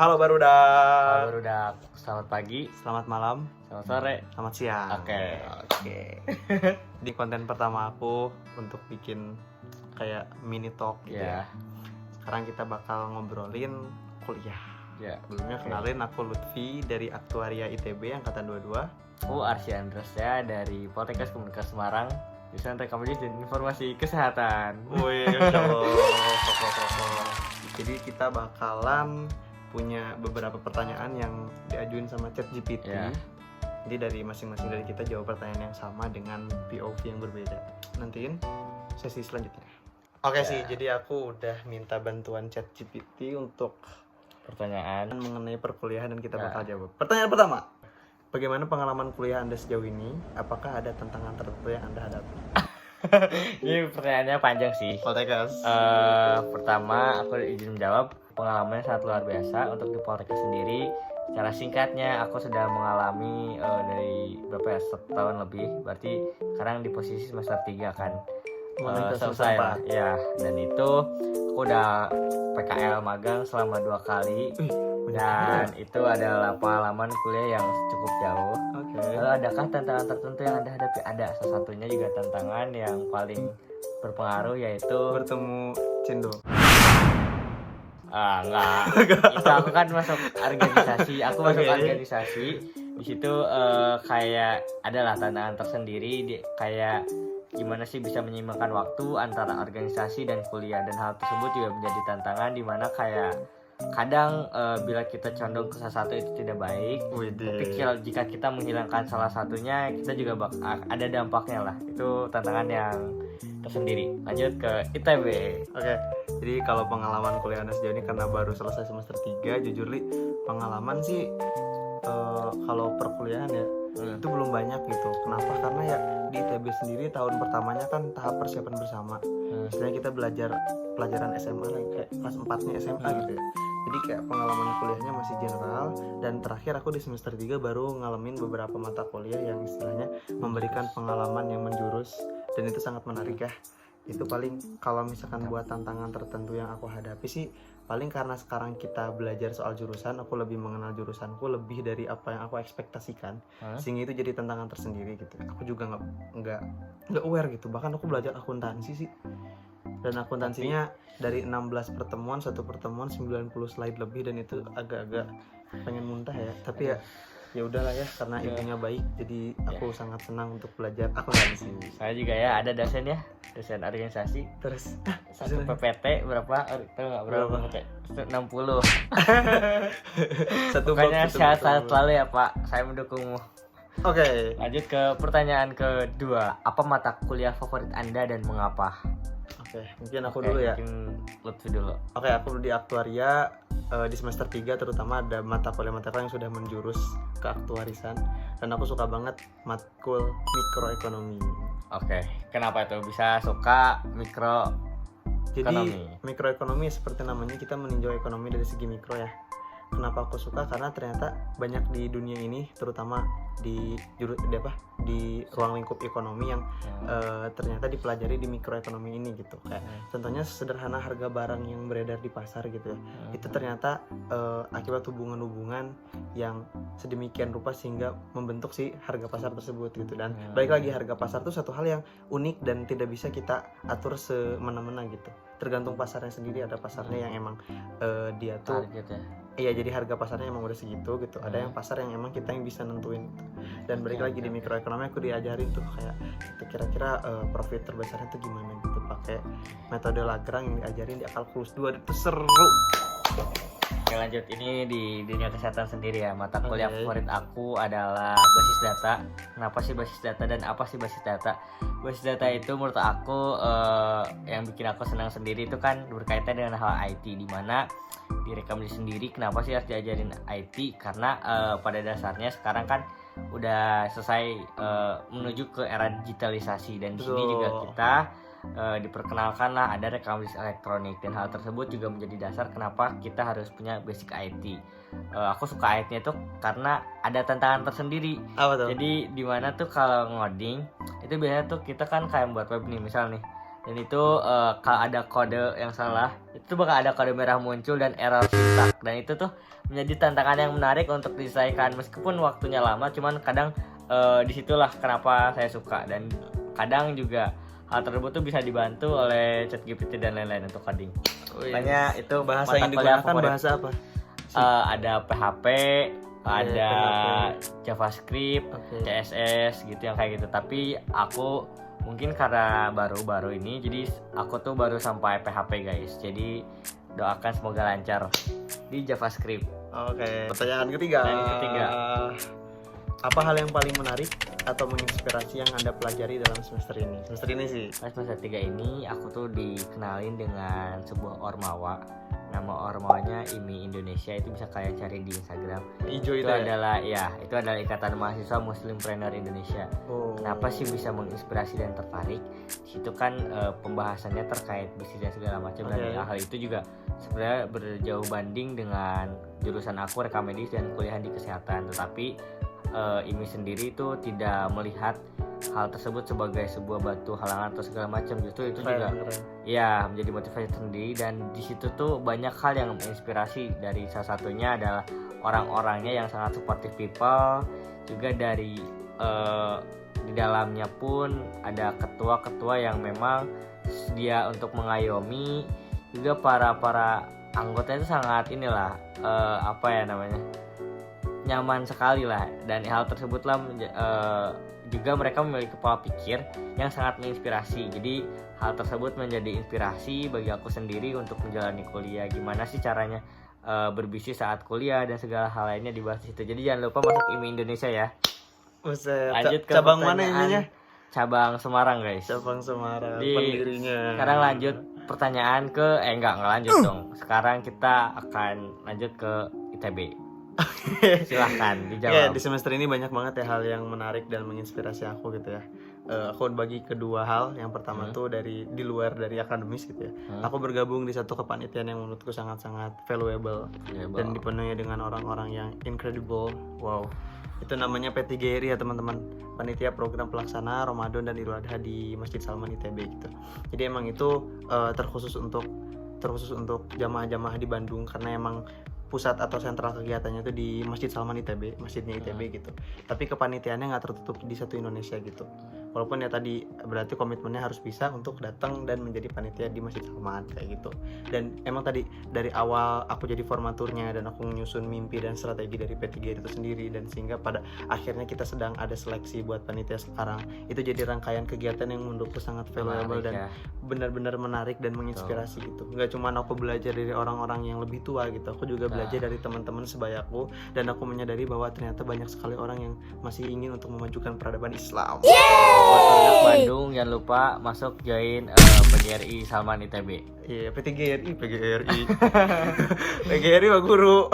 Halo Barudak. Halo Barudak, selamat pagi, Selamat malam, selamat sore. selamat siang. Oke. Di konten pertama aku untuk bikin kayak mini talk gitu ya. Ya, Sekarang kita bakal ngobrolin kuliah. ya. Sebelumnya kenalin, aku Lutfi dari Aktuaria ITB angkatan 22. Aku Arsy Andresa dari Poltekkes Komunikasi Semarang, jurusan Rekomendasi dan Informasi Kesehatan. Wih, Masya Allah, koko. Jadi kita bakalan punya beberapa pertanyaan yang diajuin sama ChatGPT. Ya. Jadi dari masing-masing dari kita jawab pertanyaan yang sama dengan POV yang berbeda. Nantiin sesi selanjutnya. Oke sih, jadi aku udah minta bantuan ChatGPT untuk Pertanyaan. mengenai perkuliahan dan kita Ya. bakal jawab. Pertanyaan pertama, bagaimana pengalaman kuliah Anda sejauh ini? Apakah ada tantangan tertentu yang Anda hadapi? Ini pertanyaannya panjang sih. Poltekkes. Pertama, aku izin menjawab. Pengalamannya sangat luar biasa untuk di Poltekkes sendiri. Secara singkatnya, aku sudah mengalami dari berapa ya, setahun lebih. Berarti sekarang di posisi semester 3 kan. Menuju Selesai lah. semester Ya, dan itu aku udah PKL magang selama 2 kali. Dan itu adalah pengalaman kuliah yang cukup jauh. Oke. Lalu adakah tantangan tertentu yang Anda hadapi? Ada, salah satunya juga tantangan yang paling berpengaruh yaitu Bertemu Cindo. enggak. Itu aku kan masuk organisasi, masuk Oke. organisasi. Di situ kayak adalah tantangan tersendiri kayak gimana sih bisa menyeimbangkan waktu antara organisasi dan kuliah, dan hal tersebut juga menjadi tantangan di mana kayak kadang bila kita condong ke salah satu itu tidak baik. Tapi jika kita menghilangkan salah satunya, kita juga ada dampaknya lah. Itu tantangan yang tersendiri. Lanjut ke ITB. Oke, jadi kalau pengalaman kuliah Anda sejauh ini karena baru selesai semester 3, jujur Li, pengalaman sih kalau perkuliahan ya itu belum banyak gitu. Kenapa? Karena ya di ITB sendiri tahun pertamanya kan tahap persiapan bersama. Misalnya kita belajar pelajaran SMA lah, kayak kelas 4-nya SMA gitu ya. Jadi kayak pengalaman kuliahnya masih general, dan terakhir aku di semester 3 baru ngalamin beberapa mata kuliah yang istilahnya memberikan pengalaman yang menjurus, dan itu sangat menarik ya. Itu paling kalau misalkan buat tantangan tertentu yang aku hadapi sih paling karena sekarang kita belajar soal jurusan, aku lebih mengenal jurusanku lebih dari apa yang aku ekspektasikan, sehingga itu jadi tantangan tersendiri gitu. Aku juga nggak aware gitu, bahkan aku belajar akuntansi sih, dan akuntansinya dari 16 pertemuan, satu pertemuan 90 slide lebih, dan itu agak-agak pengen muntah ya. Tapi ya udahlah ya, karena ibunya baik, jadi aku sangat senang untuk belajar akuntansi. Saya juga ya ada dosen ya, dosen organisasi. Terus Satu PPT berapa? Tahu nggak berapa PPT? 60. satu Makanya blok, sehat-sehat selalu ya Pak, saya mendukungmu. Oke. Lanjut ke pertanyaan kedua. Apa mata kuliah favorit Anda dan mengapa? Oke, mungkin aku dulu ya. Mungkin Lutfi dulu. Oke, aku di Aktuaria di semester 3 terutama ada mata kuliah yang sudah menjurus ke aktuarisan, dan aku suka banget matkul mikroekonomi. Oke, kenapa itu bisa suka mikro? Jadi Ekonomi. mikroekonomi seperti namanya, kita meninjau ekonomi dari segi mikro ya. Kenapa aku suka? Karena ternyata banyak di dunia ini, terutama di ruang lingkup ekonomi yang ternyata dipelajari di mikroekonomi ini gitu. Kayak contohnya sederhana, harga barang yang beredar di pasar gitu ya. Itu ternyata akibat hubungan-hubungan yang sedemikian rupa sehingga membentuk si harga pasar tersebut gitu. Dan balik lagi, harga pasar itu satu hal yang unik dan tidak bisa kita atur semena-mena gitu. Tergantung pasarnya sendiri. Ada pasarnya yang emang dia tuh Target ya. iya, jadi harga pasarnya emang udah segitu gitu. Ada yang pasar yang emang kita yang bisa nentuin gitu. Dan balik lagi di mikroekonomi aku diajarin tuh kayak itu kira-kira profit terbesarnya tuh gimana gitu, pakai metode Lagrange yang diajarin di kalkulus 2. Itu seru. Oke, lanjut. Ini di dunia kesehatan sendiri ya. Mata kuliah Oke. favorit aku adalah basis data. Kenapa sih basis data dan apa sih basis data? Basis data itu menurut aku yang bikin aku senang sendiri itu kan berkaitan dengan hal IT, di mana di rekomendasi sendiri kenapa sih harus diajarin IT? Karena pada dasarnya sekarang kan udah selesai menuju ke era digitalisasi, dan di sini juga kita diperkenalkan lah ada rekomendasi elektronik, dan hal tersebut juga menjadi dasar kenapa kita harus punya basic IT. Aku suka IT-nya tuh karena ada tantangan tersendiri. Apa tuh? Jadi di mana tuh kalau ngoding itu biasanya tuh kita kan kayak membuat web nih, misal nih Dan itu kalau ada kode yang salah itu bakal ada kode merah muncul dan error syntax, dan itu tuh menjadi tantangan yang menarik untuk diselesaikan meskipun waktunya lama, cuman kadang disitulah kenapa saya suka. Dan kadang juga hal tersebut tuh bisa dibantu oleh ChatGPT dan lain-lain untuk coding. Makanya itu bahasa mata yang kuliah digunakan favorit. bahasa apa? Ada PHP, ada JavaScript, CSS gitu yang kayak gitu. Tapi aku mungkin karena baru-baru ini, jadi aku tuh baru sampai PHP guys. Jadi doakan semoga lancar di JavaScript. Oke. Pertanyaan ketiga. Apa hal yang paling menarik atau menginspirasi yang Anda pelajari dalam semester ini? Semester ini sih. Pas semester 3 ini aku tuh dikenalin dengan sebuah ormawa. Nama ormawanya IMI Indonesia, itu bisa kalian cari di Instagram. Hijau Itu itu ya? adalah itu adalah Ikatan Mahasiswa Muslimpreneur Indonesia. Oh. Kenapa sih bisa menginspirasi dan tertarik? Di situ kan pembahasannya terkait bisnis dan segala macam, dan hal itu juga sebenarnya berjauh banding dengan jurusan aku rekam medis dan kuliah di kesehatan. Tetapi IMI sendiri itu tidak melihat hal tersebut sebagai sebuah batu halangan atau segala macam. Justru itu juga ya menjadi motivasi sendiri, dan di situ tuh banyak hal yang menginspirasi. Dari salah satunya adalah orang-orangnya yang sangat supportive people, juga dari di dalamnya pun ada ketua-ketua yang memang sedia untuk mengayomi, juga para anggotanya itu sangat nyaman sekali lah. Dan hal tersebutlah juga mereka memiliki pola pikir yang sangat menginspirasi. Jadi hal tersebut menjadi inspirasi bagi aku sendiri untuk menjalani kuliah. Gimana sih caranya berbisnis saat kuliah dan segala hal lainnya dibahas itu. Jadi jangan lupa masuk IMI Indonesia ya. Lanjut ke cabang mana ininya? Cabang Semarang guys. Cabang Semarang. Pendirinya. Sekarang lanjut pertanyaan ke enggak lanjut dong. Sekarang kita akan lanjut ke ITB. Silahkan dijawab. Ya, di semester ini banyak banget ya hal yang menarik dan menginspirasi aku gitu ya. Aku bagi kedua hal. Yang pertama tuh di luar dari akademis gitu ya. Aku bergabung di satu kepanitiaan yang menurutku sangat-sangat valuable dan dipenuhi dengan orang-orang yang incredible. Wow. Itu namanya P3GRI ya teman-teman. Panitia Program Pelaksana Ramadan dan Idul Adha di Masjid Salman ITB gitu. Jadi emang itu terkhusus untuk jamaah-jamaah di Bandung, karena emang pusat atau sentral kegiatannya itu di Masjid Salman ITB, masjidnya ITB gitu. Tapi kepanitiaannya nggak tertutup di satu Indonesia gitu. Walaupun ya tadi berarti komitmennya harus bisa untuk datang dan menjadi panitia di Masjid Salman kayak gitu. Dan emang tadi dari awal aku jadi formaturnya dan aku menyusun mimpi dan strategi dari P3 itu sendiri, dan sehingga pada akhirnya kita sedang ada seleksi buat panitia sekarang. Itu jadi rangkaian kegiatan yang menurutku sangat valuable dan benar-benar menarik dan menginspirasi gitu. Nggak cuma aku belajar dari orang-orang yang lebih tua gitu, aku juga belajar dari teman-teman sebayaku, dan aku menyadari bahwa ternyata banyak sekali orang yang masih ingin untuk memajukan peradaban Islam. Buat anak Bandung jangan lupa masuk join PGRI Salman ITB. Iya, PGRI PGRI Pak Guru.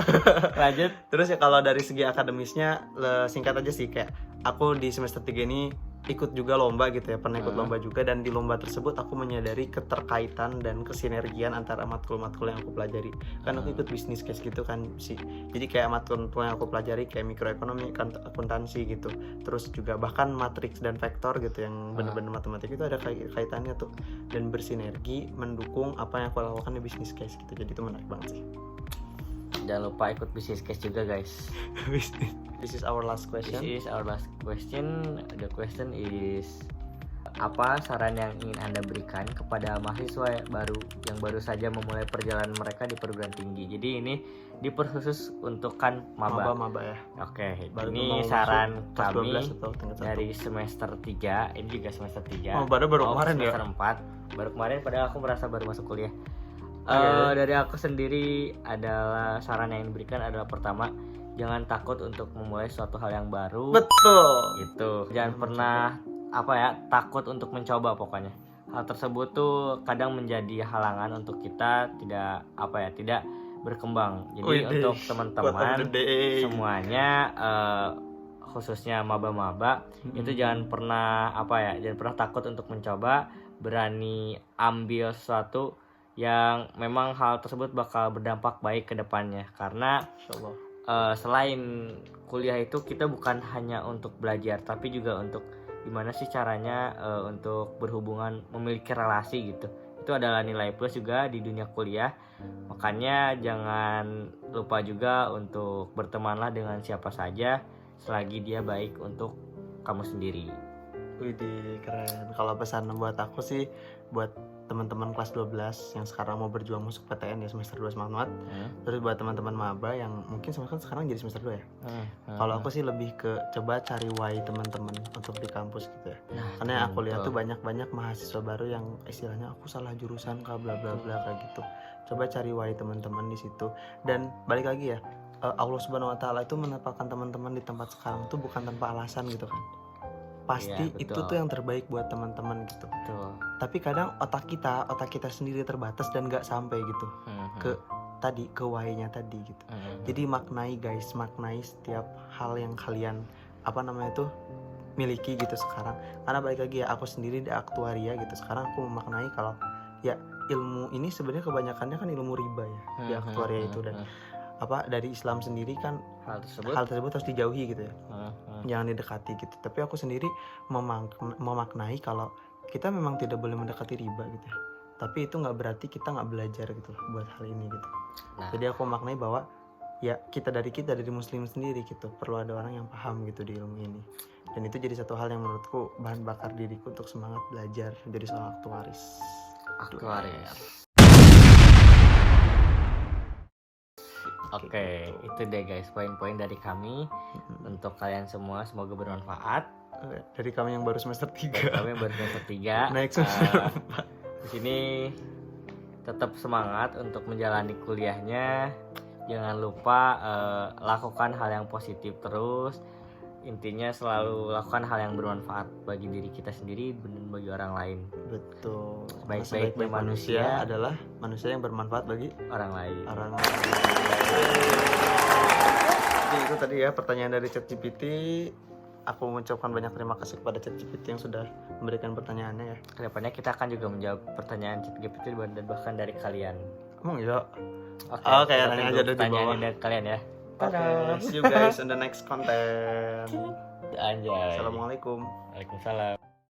Lanjut. Terus ya kalau dari segi akademisnya singkat aja sih, kayak aku di semester 3 ini ikut juga lomba gitu ya, pernah ikut lomba juga, dan di lomba tersebut aku menyadari keterkaitan dan kesinergian antara matkul-matkul yang aku pelajari. Kan aku ikut bisnis case gitu kan sih. Jadi kayak matkul yang aku pelajari kayak mikroekonomi, akuntansi gitu. Terus juga bahkan matriks dan vektor gitu yang benar-benar matematik itu ada kaitannya tuh, dan bersinergi mendukung apa yang aku lakukan di bisnis case gitu. Jadi itu menarik banget sih. Jangan lupa ikut bisnis case juga guys. This is our last question. The question is, apa saran yang ingin Anda berikan kepada mahasiswa yang baru saja memulai perjalanan mereka di perguruan tinggi? Jadi ini diperkhusus untuk kan maba ya. Oke, Baru ini saran kami 12 atau dari semester 3. Ini juga semester 3. Baru kemarin ya. Semester 4. Baru kemarin, padahal aku merasa baru masuk kuliah. Dari aku sendiri adalah saran yang diberikan adalah, pertama, jangan takut untuk memulai suatu hal yang baru. Betul. Gitu. Jangan pernah takut untuk mencoba pokoknya. Hal tersebut tuh kadang menjadi halangan untuk kita tidak berkembang. Jadi untuk teman-teman semuanya, khususnya maba-maba, itu jangan pernah takut untuk mencoba, berani ambil sesuatu yang memang hal tersebut bakal berdampak baik ke depannya. Karena selain kuliah itu kita bukan hanya untuk belajar, tapi juga untuk gimana sih caranya untuk berhubungan, memiliki relasi gitu. Itu adalah nilai plus juga di dunia kuliah. Makanya jangan lupa juga untuk bertemanlah dengan siapa saja selagi dia baik untuk kamu sendiri. Widih, keren. Kalau pesan buat aku sih, buat teman-teman kelas 12 yang sekarang mau berjuang masuk PTN ya semester 2 semangat. Terus buat teman-teman maba yang mungkin sekarang jadi semester 2 ya. Kalau aku sih lebih ke coba cari why teman-teman untuk di kampus gitu ya. Karena yang aku lihat tuh banyak mahasiswa baru yang istilahnya aku salah jurusan kah bla bla bla kayak gitu. Coba cari why teman-teman di situ. Dan balik lagi ya, Allah Subhanahu wa taala itu menempatkan teman-teman di tempat sekarang tuh bukan tanpa alasan gitu kan. Pasti itu tuh yang terbaik buat teman-teman gitu. Betul. Tapi kadang otak kita sendiri terbatas dan nggak sampai gitu ke why-nya tadi gitu. Jadi maknai setiap hal yang kalian miliki gitu sekarang. Karena balik lagi ya, aku sendiri di aktuaria gitu. Sekarang aku memaknai kalau ya ilmu ini sebenarnya kebanyakannya kan ilmu riba ya di aktuaria itu, dan dari Islam sendiri kan hal tersebut harus dijauhi gitu ya. Jangan didekati gitu. Tapi aku sendiri memaknai kalau kita memang tidak boleh mendekati riba gitu ya. Tapi itu nggak berarti kita nggak belajar gitu loh buat hal ini gitu. Jadi aku maknai bahwa ya kita dari muslim sendiri gitu perlu ada orang yang paham gitu di ilmu ini. Dan itu jadi satu hal yang menurutku bahan bakar diriku untuk semangat belajar jadi seorang aktuaris. Oke, itu deh guys poin-poin dari kami untuk kalian semua, semoga bermanfaat. Dari kami yang baru semester 3. Naik semester 4. Di sini tetap semangat untuk menjalani kuliahnya. Jangan lupa lakukan hal yang positif terus. Intinya selalu lakukan hal yang bermanfaat bagi diri kita sendiri dan bagi orang lain. Betul. Sebaik-baiknya manusia adalah manusia yang bermanfaat bagi orang lain. Jadi itu tadi ya pertanyaan dari ChatGPT. Aku mengucapkan banyak terima kasih kepada ChatGPT yang sudah memberikan pertanyaannya ya. Kedepannya kita akan juga menjawab pertanyaan ChatGPT dan bahkan dari kalian. Emang iya? Oke, nanya aja dari kalian ya. See you guys in the next content. Anjay. Assalamualaikum. Waalaikumsalam.